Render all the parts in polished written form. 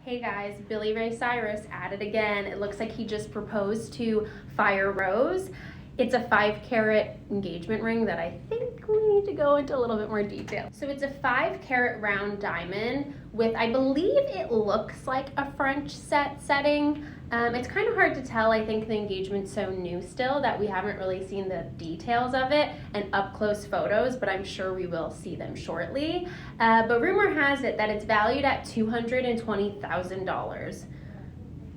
Hey guys, Billy Ray Cyrus at it again. It looks like he just proposed to Fire Rose. It's a 5-carat engagement ring that I think we need to go into a little bit more detail. So it's a 5-carat round diamond with, I believe it looks like a French setting. It's kind of hard to tell. I think the engagement's so new still that we haven't really seen the details of it and up close photos, but I'm sure we will see them shortly. But rumor has it that it's valued at $220,000.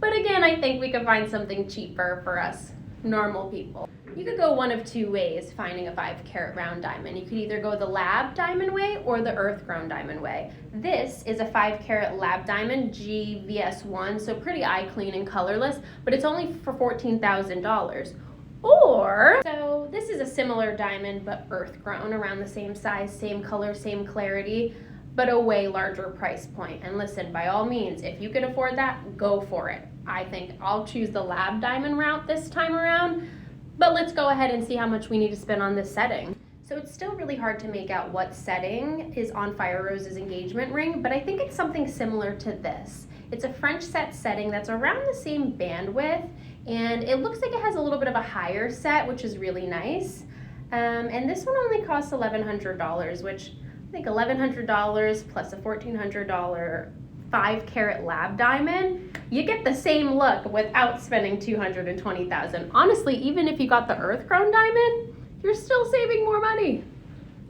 But again, I think we could find something cheaper for us normal people. You could go one of two ways finding a 5-carat round diamond. You could either go the lab diamond way or the earth grown diamond way. This is a 5-carat lab diamond GVS1, so pretty eye clean and colorless, but it's only for $14,000. Or, so this is a similar diamond but earth grown, around the same size, same color, same clarity, but a way larger price point. And listen, by all means, if you can afford that, go for it. I think I'll choose the lab diamond route this time around, but let's go ahead and see how much we need to spend on this setting. So it's still really hard to make out what setting is on Fire Rose's engagement ring, but I think it's something similar to this. It's a French set setting that's around the same bandwidth, and it looks like it has a little bit of a higher set, which is really nice. And this one only costs $1,100, which I think $1,100 plus a $1,400 5-carat lab diamond, you get the same look without spending $220,000. Honestly, even if you got the earth grown diamond, you're still saving more money.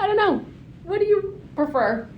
I don't know. What do you prefer?